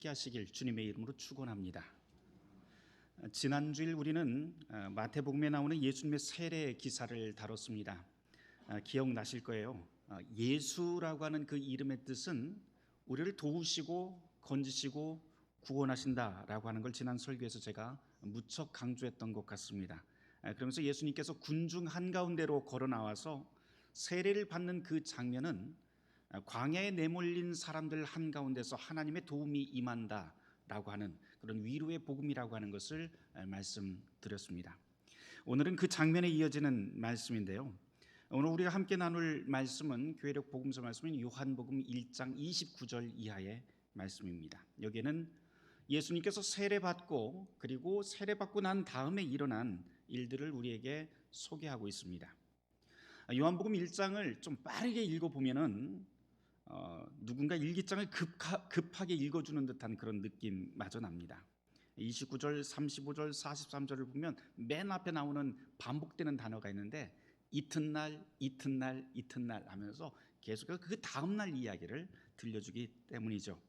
함께 하시길 주님의 이름으로 축원합니다. 지난주일 우리는 마태복음에 나오는 예수님의 세례 기사를 다뤘습니다. 기억나실 거예요. 예수라고 하는 그 이름의 뜻은 우리를 도우시고 건지시고 구원하신다라고 하는 걸 지난 설교에서 제가 무척 강조했던 것 같습니다. 그러면서 예수님께서 군중 한가운데로 걸어 나와서 세례를 받는 그 장면은 광야에 내몰린 사람들 한가운데서 하나님의 도움이 임한다라고 하는 그런 위로의 복음이라고 하는 것을 말씀드렸습니다. 오늘은 그 장면에 이어지는 말씀인데요. 오늘 우리가 함께 나눌 말씀은 교회력 복음서 말씀인 요한복음 1장 29절 이하의 말씀입니다. 여기에는 예수님께서 세례받고 그리고 세례받고 난 다음에 일어난 일들을 우리에게 소개하고 있습니다. 요한복음 1장을 좀 빠르게 읽어보면은 누군가 일기장을 급하게 읽어주는 듯한 그런 느낌마저 납니다. 29절, 35절, 43절을 보면 맨 앞에 나오는 반복되는 단어가 있는데 이튿날, 이튿날, 이튿날 하면서 계속해서 그 다음날 이야기를 들려주기 때문이죠.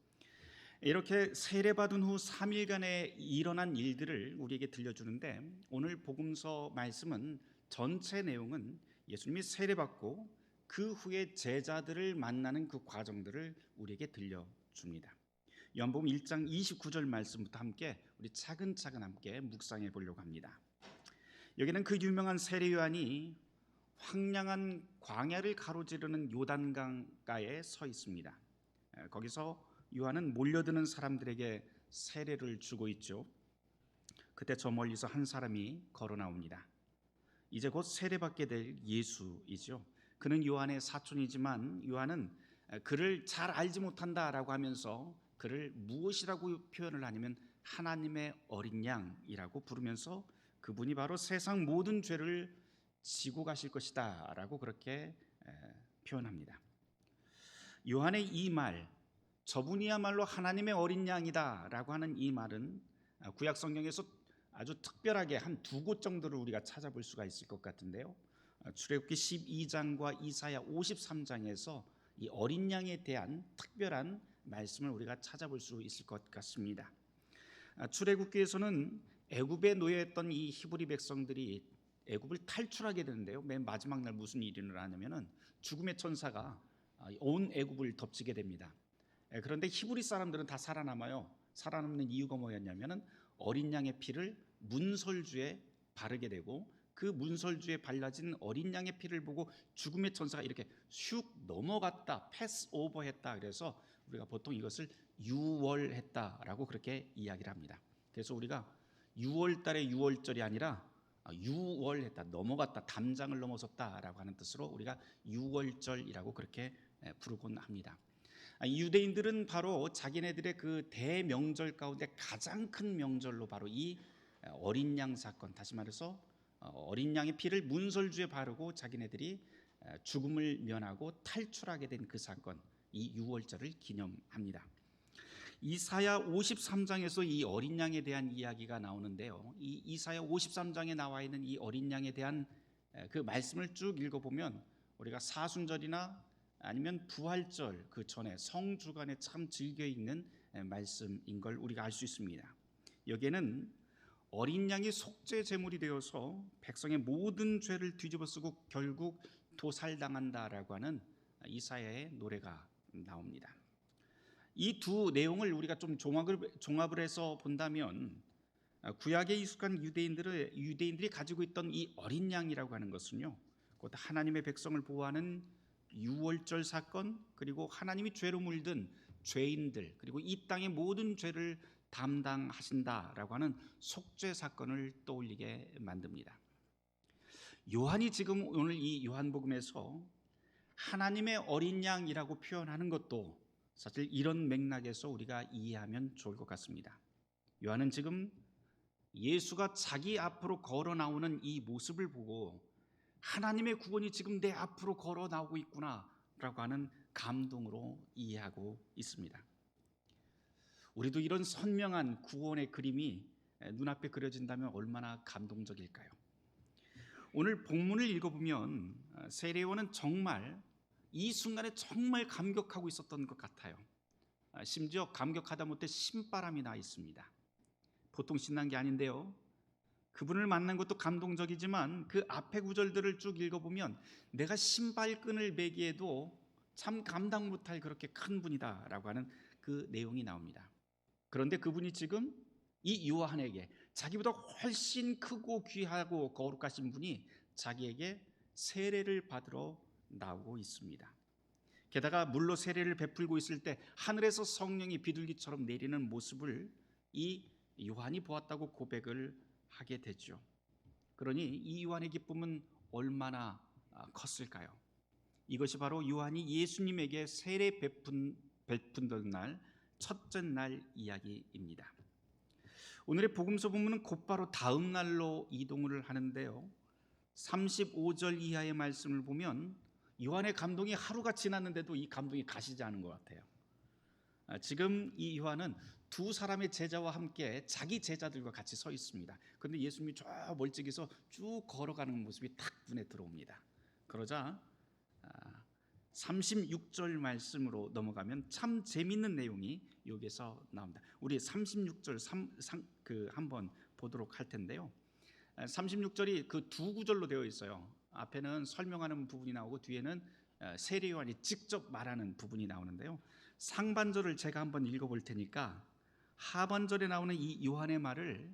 이렇게 세례받은 후 3일간에 일어난 일들을 우리에게 들려주는데 오늘 복음서 말씀은 전체 내용은 예수님이 세례받고 그 후에 제자들을 만나는 그 과정들을 우리에게 들려줍니다. 요한복음 1장 29절 말씀부터 함께 우리 차근차근 함께 묵상해 보려고 합니다. 여기는 그 유명한 세례 요한이 황량한 광야를 가로지르는 요단강가에 서 있습니다. 거기서 요한은 몰려드는 사람들에게 세례를 주고 있죠. 그때 저 멀리서 한 사람이 걸어 나옵니다. 이제 곧 세례받게 될 예수이죠. 그는 요한의 사촌이지만 요한은 그를 잘 알지 못한다라고 하면서 그를 무엇이라고 표현을 하냐면 하나님의 어린 양이라고 부르면서 그분이 바로 세상 모든 죄를 지고 가실 것이다 라고 그렇게 표현합니다. 요한의 이 말, 저분이야말로 하나님의 어린 양이다 라고 하는 이 말은 구약 성경에서 아주 특별하게 한 두 곳 정도를 우리가 찾아볼 수가 있을 것 같은데요. 출애굽기 12장과 이사야 53장에서 이 어린 양에 대한 특별한 말씀을 우리가 찾아볼 수 있을 것 같습니다. 출애굽기에서는 애굽에 놓여있던 이 히브리 백성들이 애굽을 탈출하게 되는데요. 맨 마지막 날 무슨 일이 일어나냐면은 죽음의 천사가 온 애굽을 덮치게 됩니다. 그런데 히브리 사람들은 다 살아남아요. 살아남는 이유가 뭐였냐면은 어린 양의 피를 문설주에 바르게 되고 그 문설주에 발라진 어린 양의 피를 보고 죽음의 천사가 이렇게 슉 넘어갔다, 패스 오버했다. 그래서 우리가 보통 이것을 유월했다라고 그렇게 이야기를 합니다. 그래서 우리가 6월달에 6월절이 아니라 유월했다, 넘어갔다, 담장을 넘어섰다라고 하는 뜻으로 우리가 유월절이라고 그렇게 부르곤 합니다. 유대인들은 바로 자기네들의 그 대명절 가운데 가장 큰 명절로 바로 이 어린 양 사건, 다시 말해서 어린 양의 피를 문설주에 바르고 자기네들이 죽음을 면하고 탈출하게 된 그 사건, 이 유월절을 기념합니다. 이사야 53장에서 이 어린 양에 대한 이야기가 나오는데요. 이 이사야 53장에 나와 있는 이 어린 양에 대한 그 말씀을 쭉 읽어보면 우리가 사순절이나 아니면 부활절 그 전에 성주간에 참 즐겨 읽는 말씀인 걸 우리가 알 수 있습니다. 여기에는 어린 양이 속죄 제물이 되어서 백성의 모든 죄를 뒤집어쓰고 결국 도살당한다라고 하는 이사야의 노래가 나옵니다. 이 두 내용을 우리가 좀 종합을 해서 본다면 구약에 익숙한 유대인들이 가지고 있던 이 어린 양이라고 하는 것은요, 곧 하나님의 백성을 보호하는 유월절 사건, 그리고 하나님이 죄로 물든 죄인들, 그리고 이 땅의 모든 죄를 담당하신다라고 하는 속죄 사건을 떠올리게 만듭니다. 요한이 지금 오늘 이 요한복음에서 하나님의 어린 양이라고 표현하는 것도 사실 이런 맥락에서 우리가 이해하면 좋을 것 같습니다. 요한은 지금 예수가 자기 앞으로 걸어 나오는 이 모습을 보고 하나님의 구원이 지금 내 앞으로 걸어 나오고 있구나 라고 하는 감동으로 이해하고 있습니다. 우리도 이런 선명한 구원의 그림이 눈앞에 그려진다면 얼마나 감동적일까요? 오늘 본문을 읽어보면 세례요한은 정말 이 순간에 정말 감격하고 있었던 것 같아요. 심지어 감격하다 못해 신바람이 나 있습니다. 보통 신난 게 아닌데요. 그분을 만난 것도 감동적이지만 그 앞에 구절들을 쭉 읽어보면 내가 신발끈을 매기에도 참 감당 못할 그렇게 큰 분이다라고 하는 그 내용이 나옵니다. 그런데 그분이 지금 이 요한에게 자기보다 훨씬 크고 귀하고 거룩하신 분이 자기에게 세례를 받으러 나오고 있습니다. 게다가 물로 세례를 베풀고 있을 때 하늘에서 성령이 비둘기처럼 내리는 모습을 이 요한이 보았다고 고백을 하게 되죠. 그러니 이 요한의 기쁨은 얼마나 컸을까요? 이것이 바로 요한이 예수님에게 세례 베푼던 날 첫째 날 이야기입니다. 오늘의 복음서 본문은 곧바로 다음 날로 이동을 하는데요. 35절 이하의 말씀을 보면 요한의 감동이 하루가 지났는데도 이 감동이 가시지 않은 것 같아요. 지금 이 요한은 두 사람의 제자와 함께 자기 제자들과 같이 서 있습니다. 그런데 예수님이 저 멀찍이서 쭉 걸어가는 모습이 딱 눈에 들어옵니다. 그러자 36절 말씀으로 넘어가면 참 재밌는 내용이 여기서 나옵니다. 우리 36절 한번 보도록 할 텐데요. 36절이 그 두 구절로 되어 있어요. 앞에는 설명하는 부분이 나오고 뒤에는 세례 요한이 직접 말하는 부분이 나오는데요. 상반절을 제가 한번 읽어볼 테니까 하반절에 나오는 이 요한의 말을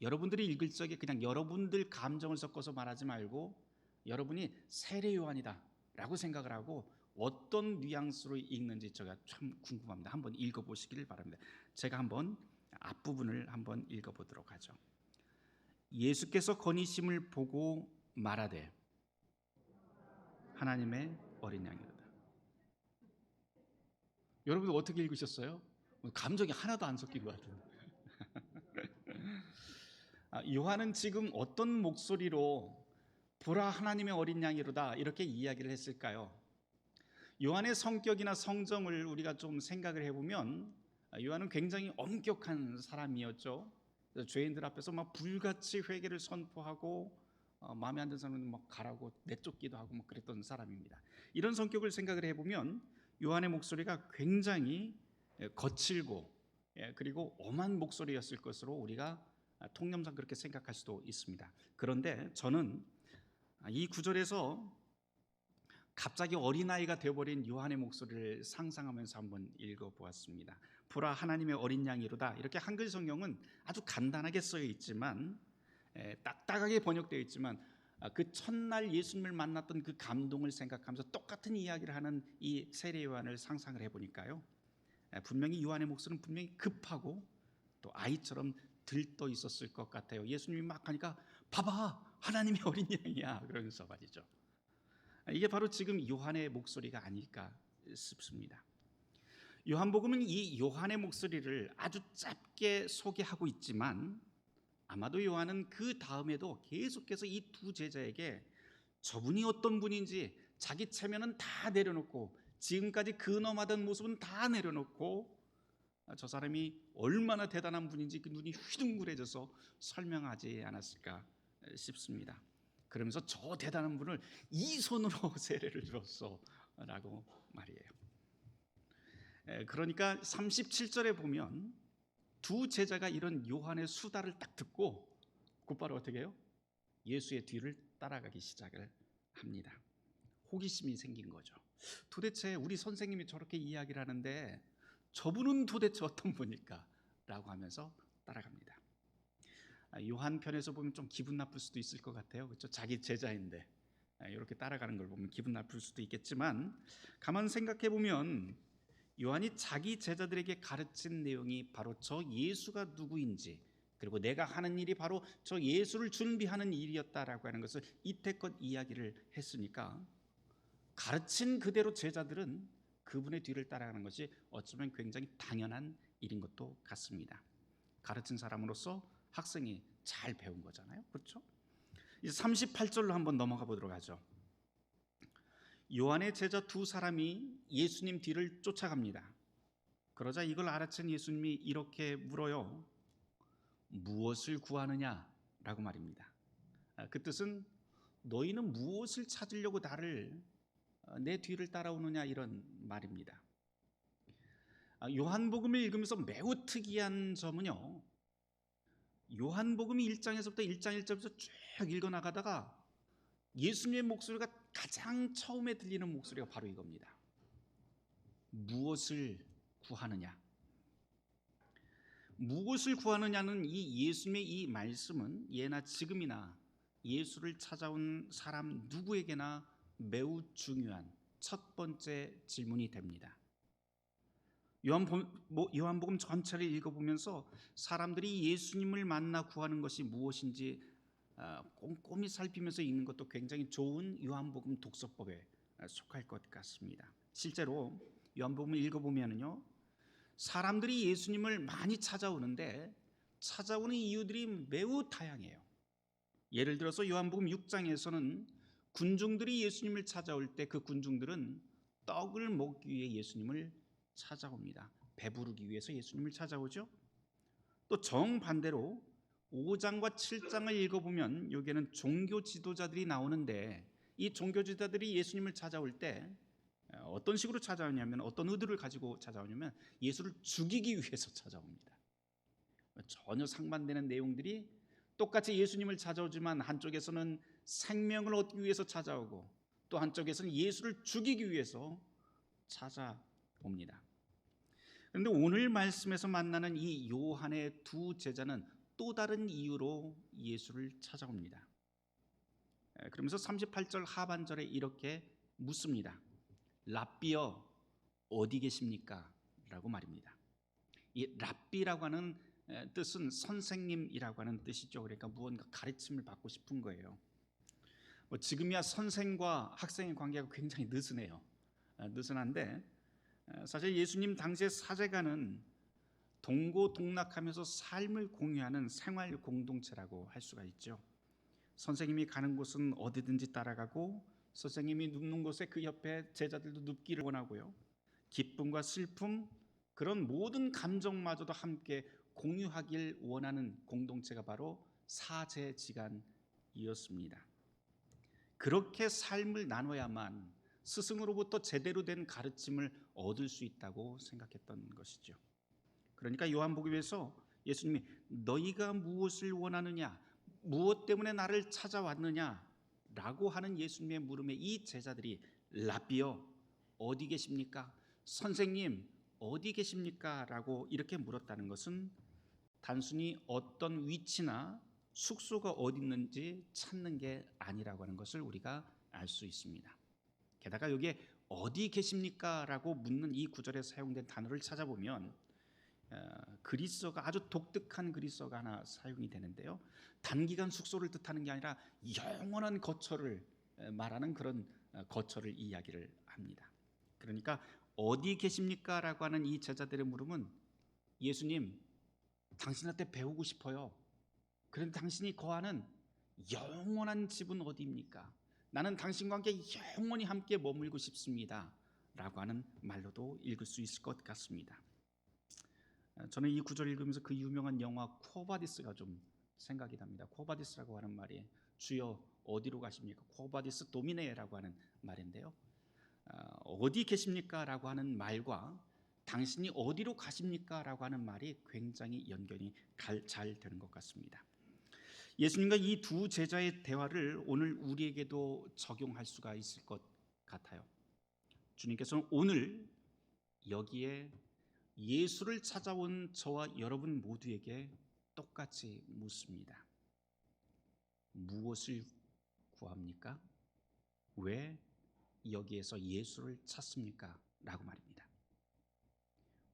여러분들이 읽을 적에 그냥 여러분들 감정을 섞어서 말하지 말고 여러분이 세례 요한이다 라고 생각을 하고 어떤 뉘앙스로 읽는지 제가 참 궁금합니다. 한번 읽어보시길 바랍니다. 제가 한번 앞부분을 한번 읽어보도록 하죠. 예수께서 건의심을 보고 말하되 하나님의 어린 양이로다. 여러분 어떻게 읽으셨어요? 감정이 하나도 안 섞인 것 같은데. 요한은 지금 어떤 목소리로 보라 하나님의 어린 양이로다 이렇게 이야기를 했을까요? 요한의 성격이나 성정을 우리가 좀 생각을 해보면 요한은 굉장히 엄격한 사람이었죠. 죄인들 앞에서 막 불같이 회개를 선포하고 마음에 안 드는 사람은 막 가라고 내쫓기도 하고 막 그랬던 사람입니다. 이런 성격을 생각을 해보면 요한의 목소리가 굉장히 거칠고 그리고 엄한 목소리였을 것으로 우리가 통념상 그렇게 생각할 수도 있습니다. 그런데 저는 이 구절에서 갑자기 어린아이가 되어버린 요한의 목소리를 상상하면서 한번 읽어보았습니다. 보라 하나님의 어린 양이로다. 이렇게 한글 성경은 아주 간단하게 쓰여 있지만 딱딱하게 번역되어 있지만 그 첫날 예수님을 만났던 그 감동을 생각하면서 똑같은 이야기를 하는 이 세례 요한을 상상을 해보니까요, 분명히 요한의 목소리는 분명히 급하고 또 아이처럼 들떠 있었을 것 같아요. 예수님이 막 하니까 봐봐 하나님의 어린 양이야 그러면서 말이죠. 이게 바로 지금 요한의 목소리가 아닐까 싶습니다. 요한복음은 이 요한의 목소리를 아주 짧게 소개하고 있지만 아마도 요한은 그 다음에도 계속해서 이 두 제자에게 저분이 어떤 분인지 자기 체면은 다 내려놓고 지금까지 근엄하던 모습은 다 내려놓고 저 사람이 얼마나 대단한 분인지 그 눈이 휘둥그레져서 설명하지 않았을까 싶습니다. 그러면서 저 대단한 분을 이 손으로 세례를 줬어 라고 말이에요. 그러니까 37절에 보면 두 제자가 이런 요한의 수다를 딱 듣고 곧바로 어떻게 해요? 예수의 뒤를 따라가기 시작을 합니다. 호기심이 생긴 거죠. 도대체 우리 선생님이 저렇게 이야기를 하는데 저분은 도대체 어떤 분일까? 라고 하면서 따라갑니다. 요한 편에서 보면 좀 기분 나쁠 수도 있을 것 같아요. 그렇죠? 자기 제자인데 이렇게 따라가는 걸 보면 기분 나쁠 수도 있겠지만 가만 생각해 보면 요한이 자기 제자들에게 가르친 내용이 바로 저 예수가 누구인지 그리고 내가 하는 일이 바로 저 예수를 준비하는 일이었다라고 하는 것을 이태껏 이야기를 했으니까 가르친 그대로 제자들은 그분의 뒤를 따라가는 것이 어쩌면 굉장히 당연한 일인 것도 같습니다. 가르친 사람으로서 학생이 잘 배운 거잖아요. 그렇죠? 이제 38절로 한번 넘어가 보도록 하죠. 요한의 제자 두 사람이 예수님 뒤를 쫓아갑니다. 그러자 이걸 알아챈 예수님이 이렇게 물어요. 무엇을 구하느냐? 라고 말입니다. 그 뜻은 너희는 무엇을 찾으려고 나를 내 뒤를 따라오느냐 이런 말입니다. 요한복음을 읽으면서 매우 특이한 점은요, 요한복음 1장에서부터 1장 1절부터 쭉 읽어나가다가 예수님의 목소리가 가장 처음에 들리는 목소리가 바로 이겁니다. 무엇을 구하느냐? 무엇을 구하느냐는 이 예수님의 이 말씀은 예나 지금이나 예수를 찾아온 사람 누구에게나 매우 중요한 첫 번째 질문이 됩니다. 요한복음 전체를 읽어보면서 사람들이 예수님을 만나 구하는 것이 무엇인지 꼼꼼히 살피면서 읽는 것도 굉장히 좋은 요한복음 독서법에 속할 것 같습니다. 실제로 요한복음을 읽어보면요, 사람들이 예수님을 많이 찾아오는데 찾아오는 이유들이 매우 다양해요. 예를 들어서 요한복음 6장에서는 군중들이 예수님을 찾아올 때 그 군중들은 떡을 먹기 위해 예수님을 찾아옵니다. 배부르기 위해서 예수님을 찾아오죠. 또 정반대로 5장과 7장을 읽어보면 여기에는 종교 지도자들이 나오는데 이 종교 지도자들이 예수님을 찾아올 때 어떤 식으로 찾아오냐면, 어떤 의도를 가지고 찾아오냐면 예수를 죽이기 위해서 찾아옵니다. 전혀 상반되는 내용들이 똑같이 예수님을 찾아오지만 한쪽에서는 생명을 얻기 위해서 찾아오고 또 한쪽에서는 예수를 죽이기 위해서 찾아옵니다. 그런데 오늘 말씀에서 만나는 이 요한의 두 제자는 또 다른 이유로 예수를 찾아옵니다. 그러면서 38절 하반절에 이렇게 묻습니다. 랍비여, 어디 계십니까? 라고 말입니다. 이 랍비라고 하는 뜻은 선생님이라고 하는 뜻이죠. 그러니까 무언가 가르침을 받고 싶은 거예요. 지금이야 선생과 학생의 관계가 굉장히 느슨해요. 느슨한데 사실 예수님 당시의 사제가는 동고동락하면서 삶을 공유하는 생활 공동체라고 할 수가 있죠. 선생님이 가는 곳은 어디든지 따라가고 선생님이 눕는 곳에 그 옆에 제자들도 눕기를 원하고요. 기쁨과 슬픔, 그런 모든 감정마저도 함께 공유하길 원하는 공동체가 바로 사제지간이었습니다. 그렇게 삶을 나눠야만 스승으로부터 제대로 된 가르침을 얻을 수 있다고 생각했던 것이죠. 그러니까 요한복음에서 예수님이 너희가 무엇을 원하느냐, 무엇 때문에 나를 찾아왔느냐 라고 하는 예수님의 물음에 이 제자들이 랍비여, 어디 계십니까? 선생님, 어디 계십니까? 라고 이렇게 물었다는 것은 단순히 어떤 위치나 숙소가 어디 있는지 찾는 게 아니라고 하는 것을 우리가 알 수 있습니다. 게다가 여기에 어디 계십니까? 라고 묻는 이 구절에 사용된 단어를 찾아보면 그리스어가 아주 독특한 그리스어가 하나 사용이 되는데요, 단기간 숙소를 뜻하는 게 아니라 영원한 거처를 말하는 그런 거처를 이야기를 합니다. 그러니까 어디 계십니까? 라고 하는 이 제자들의 물음은 예수님, 당신한테 배우고 싶어요. 그런데 당신이 거하는 영원한 집은 어디입니까? 나는 당신과 함께 영원히 함께 머물고 싶습니다 라고 하는 말로도 읽을 수 있을 것 같습니다. 저는 이 구절을 읽으면서 그 유명한 영화 코바디스가 좀 생각이 납니다. 코바디스라고 하는 말이 주여 어디로 가십니까? 코바디스 도미네라고 하는 말인데요, 어디 계십니까? 라고 하는 말과 당신이 어디로 가십니까? 라고 하는 말이 굉장히 연결이 잘 되는 것 같습니다. 예수님과 이 두 제자의 대화를 오늘 우리에게도 적용할 수가 있을 것 같아요. 주님께서는 오늘 여기에 예수를 찾아온 저와 여러분 모두에게 똑같이 묻습니다. 무엇을 구합니까? 왜 여기에서 예수를 찾습니까? 라고 말입니다.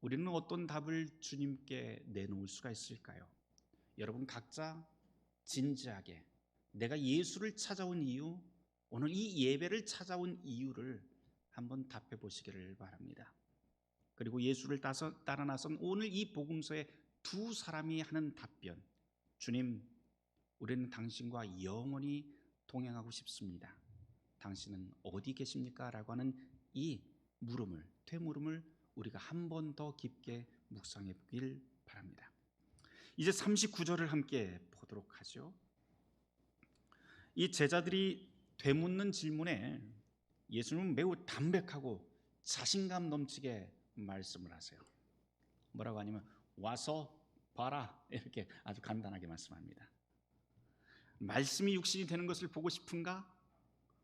우리는 어떤 답을 주님께 내놓을 수가 있을까요? 여러분 각자 진지하게 내가 예수를 찾아온 이유, 오늘 이 예배를 찾아온 이유를 한번 답해 보시기를 바랍니다. 그리고 예수를 따라 나선 오늘 이 복음서의 두 사람이 하는 답변, 주님, 우리는 당신과 영원히 동행하고 싶습니다. 당신은 어디 계십니까? 라고 하는 이 물음을, 되물음을 우리가 한 번 더 깊게 묵상해 보길 바랍니다. 이제 39절을 함께 보도록 하죠. 이 제자들이 되묻는 질문에 예수님은 매우 담백하고 자신감 넘치게 말씀을 하세요. 뭐라고 하냐면 와서 봐라, 이렇게 아주 간단하게 말씀합니다. 말씀이 육신이 되는 것을 보고 싶은가?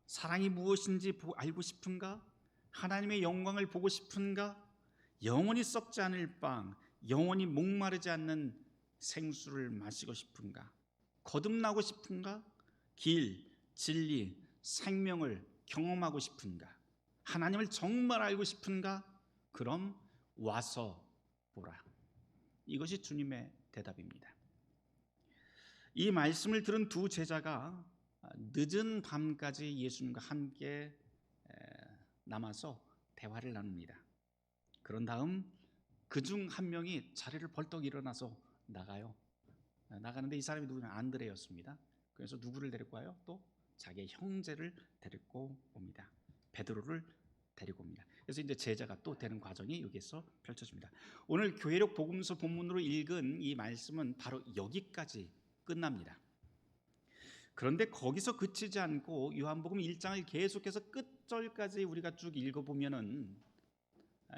사랑이 무엇인지 알고 싶은가? 하나님의 영광을 보고 싶은가? 영원히 썩지 않을 빵, 영원히 목마르지 않는 생수를 마시고 싶은가? 거듭나고 싶은가? 길, 진리, 생명을 경험하고 싶은가? 하나님을 정말 알고 싶은가? 그럼 와서 보라. 이것이 주님의 대답입니다. 이 말씀을 들은 두 제자가 늦은 밤까지 예수님과 함께 남아서 대화를 나눕니다. 그런 다음 그중 한 명이 자리를 벌떡 일어나서 나가요. 나가는데 이 사람이 누구냐면 안드레였습니다. 그래서 누구를 데리고 와요? 또 자기의 형제를 데리고 옵니다. 베드로를 데리고 옵니다. 그래서 이제 제자가 또 되는 과정이 여기서 펼쳐집니다. 오늘 교회력 복음서 본문으로 읽은 이 말씀은 바로 여기까지 끝납니다. 그런데 거기서 그치지 않고 요한복음 1장을 계속해서 끝절까지 우리가 쭉 읽어보면은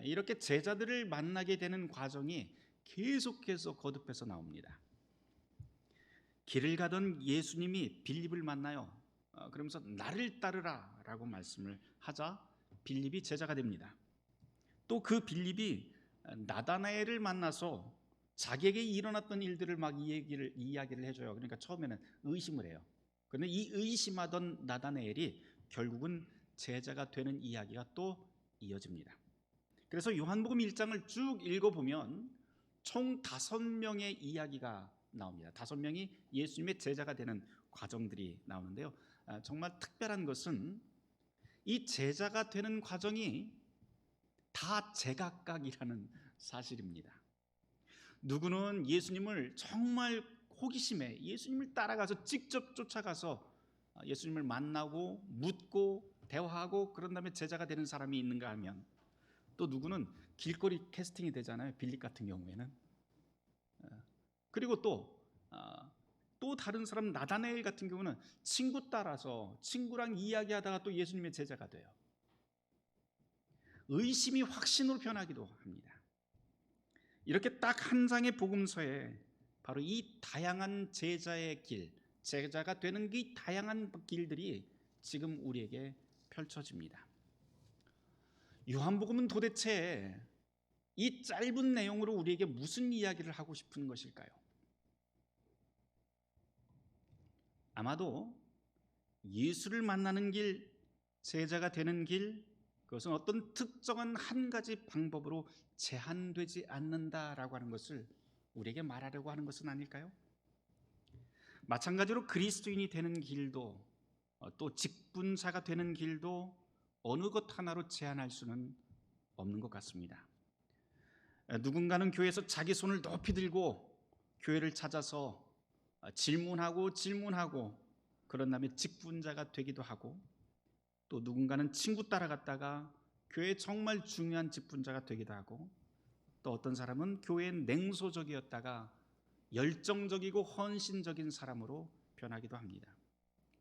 이렇게 제자들을 만나게 되는 과정이 계속해서 거듭해서 나옵니다. 길을 가던 예수님이 빌립을 만나요. 그러면서 나를 따르라 라고 말씀을 하자 빌립이 제자가 됩니다. 또 그 빌립이 나다나엘을 만나서 자기에게 일어났던 일들을 막 이야기를 해줘요. 그러니까 처음에는 의심을 해요. 그런데 이 의심하던 나다나엘이 결국은 제자가 되는 이야기가 또 이어집니다. 그래서 요한복음 1장을 쭉 읽어보면 총 5명의 이야기가 나옵니다. 5명이 예수님의 제자가 되는 과정들이 나오는데요. 정말 특별한 것은 이 제자가 되는 과정이 다 제각각이라는 사실입니다. 누구는 예수님을 정말 호기심에 예수님을 따라가서 직접 쫓아가서 예수님을 만나고 묻고 대화하고 그런 다음에 제자가 되는 사람이 있는가 하면, 또 누구는 길거리 캐스팅이 되잖아요. 빌립 같은 경우에는. 그리고 또 다른 사람 나다나엘 같은 경우는 친구 따라서 친구랑 이야기하다가 또 예수님의 제자가 돼요. 의심이 확신으로 변하기도 합니다. 이렇게 딱 한 장의 복음서에 바로 이 다양한 제자의 길, 제자가 되는 그 다양한 길들이 지금 우리에게 펼쳐집니다. 요한복음은 도대체 이 짧은 내용으로 우리에게 무슨 이야기를 하고 싶은 것일까요? 아마도 예수를 만나는 길, 제자가 되는 길, 그것은 어떤 특정한 한 가지 방법으로 제한되지 않는다라고 하는 것을 우리에게 말하려고 하는 것은 아닐까요? 마찬가지로 그리스도인이 되는 길도 또 직분자가 되는 길도 어느 것 하나로 제한할 수는 없는 것 같습니다. 누군가는 교회에서 자기 손을 높이 들고 교회를 찾아서 질문하고 그런 다음에 직분자가 되기도 하고, 또 누군가는 친구 따라갔다가 교회에 정말 중요한 직분자가 되기도 하고, 또 어떤 사람은 교회에 냉소적이었다가 열정적이고 헌신적인 사람으로 변하기도 합니다.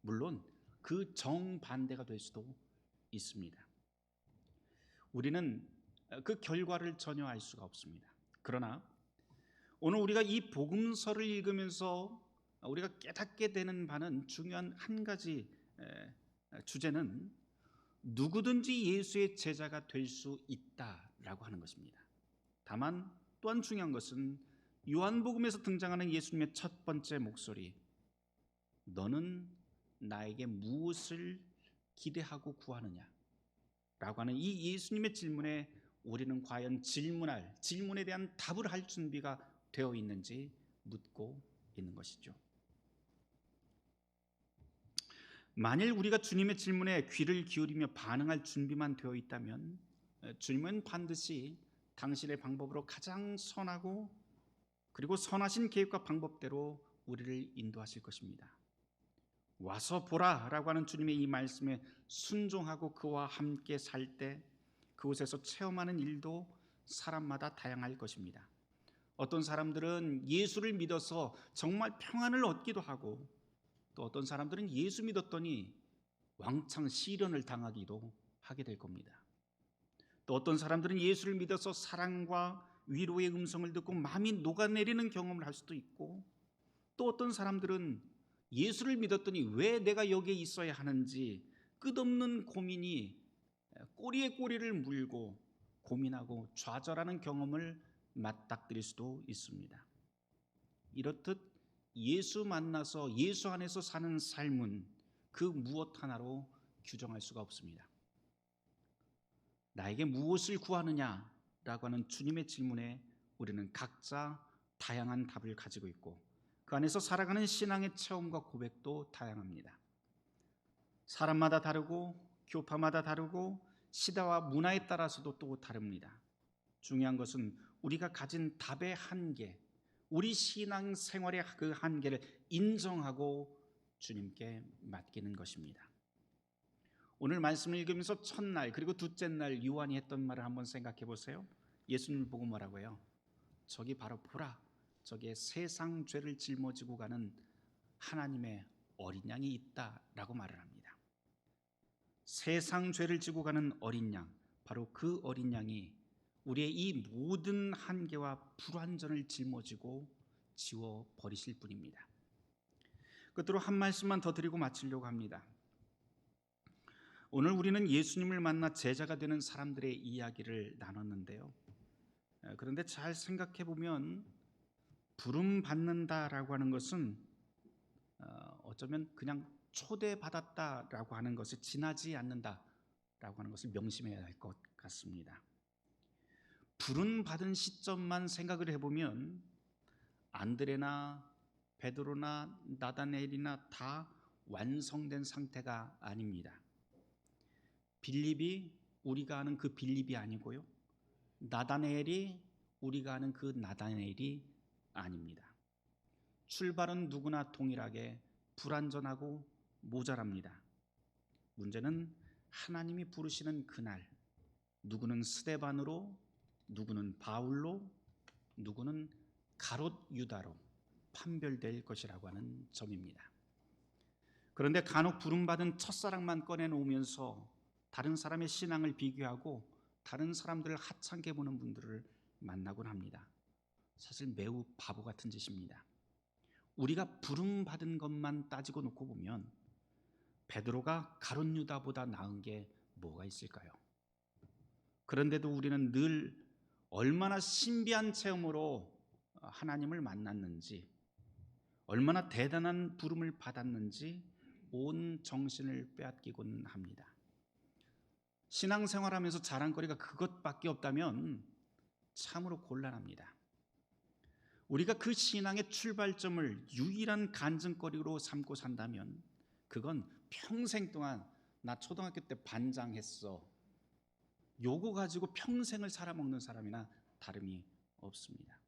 물론 그 정반대가 될 수도 있습니다. 우리는 그 결과를 전혀 알 수가 없습니다. 그러나 오늘 우리가 이 복음서를 읽으면서 우리가 깨닫게 되는 바는 중요한 한 가지 주제는 누구든지 예수의 제자가 될 수 있다라고 하는 것입니다. 다만 또한 중요한 것은 요한복음에서 등장하는 예수님의 첫 번째 목소리, 너는 나에게 무엇을 기대하고 구하느냐 라고 하는 이 예수님의 질문에 우리는 과연 질문에 대한 답을 할 준비가 되어 있는지 묻고 있는 것이죠. 만일 우리가 주님의 질문에 귀를 기울이며 반응할 준비만 되어 있다면 주님은 반드시 당신의 방법으로 가장 선하고 그리고 선하신 계획과 방법대로 우리를 인도하실 것입니다. 와서 보라 라고 하는 주님의 이 말씀에 순종하고 그와 함께 살 때 그곳에서 체험하는 일도 사람마다 다양할 것입니다. 어떤 사람들은 예수를 믿어서 정말 평안을 얻기도 하고, 또 어떤 사람들은 예수 믿었더니 왕창 시련을 당하기도 하게 될 겁니다. 또 어떤 사람들은 예수를 믿어서 사랑과 위로의 음성을 듣고 마음이 녹아내리는 경험을 할 수도 있고, 또 어떤 사람들은 예수를 믿었더니 왜 내가 여기에 있어야 하는지 끝없는 고민이 꼬리에 꼬리를 물고 고민하고 좌절하는 경험을 맞닥뜨릴 수도 있습니다. 이렇듯 예수 만나서 예수 안에서 사는 삶은 그 무엇 하나로 규정할 수가 없습니다. 나에게 무엇을 구하느냐라고 하는 주님의 질문에 우리는 각자 다양한 답을 가지고 있고, 그 안에서 살아가는 신앙의 체험과 고백도 다양합니다. 사람마다 다르고 교파마다 다르고 시대와 문화에 따라서도 또 다릅니다. 중요한 것은 우리가 가진 답의 한계, 우리 신앙 생활의 그 한계를 인정하고 주님께 맡기는 것입니다. 오늘 말씀을 읽으면서 첫날 그리고 둘째 날 요한이 했던 말을 한번 생각해 보세요. 예수님을 보고 뭐라고 해요? 저기 바로 보라, 저기에 세상 죄를 짊어지고 가는 하나님의 어린 양이 있다라고 말을 합니다. 세상 죄를 지고 가는 어린 양, 바로 그 어린 양이 우리의 이 모든 한계와 불완전을 짊어지고 지워버리실 분입니다. 끝으로 한 말씀만 더 드리고 마치려고 합니다. 오늘 우리는 예수님을 만나 제자가 되는 사람들의 이야기를 나눴는데요, 그런데 잘 생각해 보면 부름 받는다라고 하는 것은 어쩌면 그냥 초대받았다라고 하는 것에 지나지 않는다라고 하는 것을 명심해야 할 것 같습니다. 부름 받은 시점만 생각을 해보면 안드레나 베드로나 나다나엘이나 다 완성된 상태가 아닙니다. 빌립이 우리가 아는 그 빌립이 아니고요, 나다나엘이 우리가 아는 그 나다나엘이 아닙니다. 출발은 누구나 동일하게 불완전하고 모자랍니다. 문제는 하나님이 부르시는 그날, 누구는 스데반으로, 누구는 바울로, 누구는 가롯 유다로 판별될 것이라고 하는 점입니다. 그런데 간혹 부름받은 첫사랑만 꺼내놓으면서 다른 사람의 신앙을 비교하고 다른 사람들을 하찮게 보는 분들을 만나곤 합니다. 사실 매우 바보 같은 짓입니다. 우리가 부름받은 것만 따지고 놓고 보면 베드로가 가룟 유다보다 나은 게 뭐가 있을까요? 그런데도 우리는 늘 얼마나 신비한 체험으로 하나님을 만났는지, 얼마나 대단한 부름을 받았는지 온 정신을 빼앗기곤 합니다. 신앙생활하면서 자랑거리가 그것밖에 없다면 참으로 곤란합니다. 우리가 그 신앙의 출발점을 유일한 간증거리로 삼고 산다면 그건 평생 동안 나 초등학교 때 반장했어, 요거 가지고 평생을 살아먹는 사람이나 다름이 없습니다.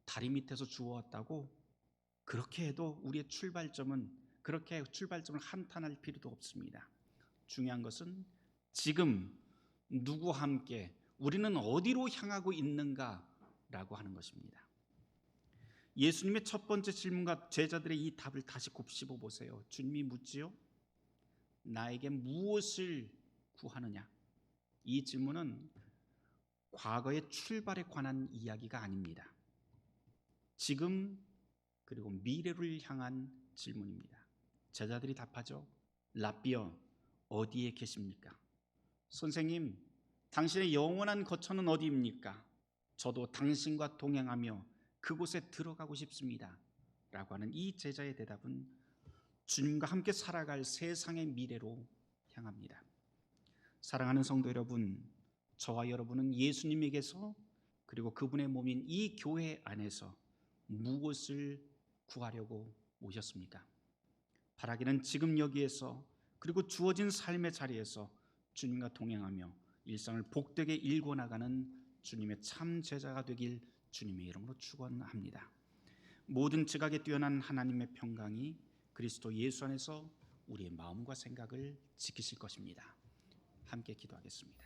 다리 밑에서 주워왔다고 그렇게 해도 우리의 그렇게 출발점을 한탄할 필요도 없습니다. 중요한 것은 지금 누구와 함께 우리는 어디로 향하고 있는가라고 하는 것입니다. 예수님의 첫 번째 질문과 제자들의 이 답을 다시 곱씹어 보세요. 주님이 묻지요, 나에게 무엇을 구하느냐? 이 질문은 과거의 출발에 관한 이야기가 아닙니다. 지금 그리고 미래를 향한 질문입니다. 제자들이 답하죠. 랍비여, 어디에 계십니까? 선생님, 당신의 영원한 거처는 어디입니까? 저도 당신과 동행하며 그곳에 들어가고 싶습니다 라고 하는 이 제자의 대답은 주님과 함께 살아갈 세상의 미래로 향합니다. 사랑하는 성도 여러분, 저와 여러분은 예수님에게서 그리고 그분의 몸인 이 교회 안에서 무엇을 구하려고 오셨습니까? 바라기는 지금 여기에서 그리고 주어진 삶의 자리에서 주님과 동행하며 일상을 복되게 일궈 나가는 주님의 참 제자가 되길 주님의 이름으로 축원합니다. 모든 지각에 뛰어난 하나님의 평강이 그리스도 예수 안에서 우리의 마음과 생각을 지키실 것입니다. 함께 기도하겠습니다.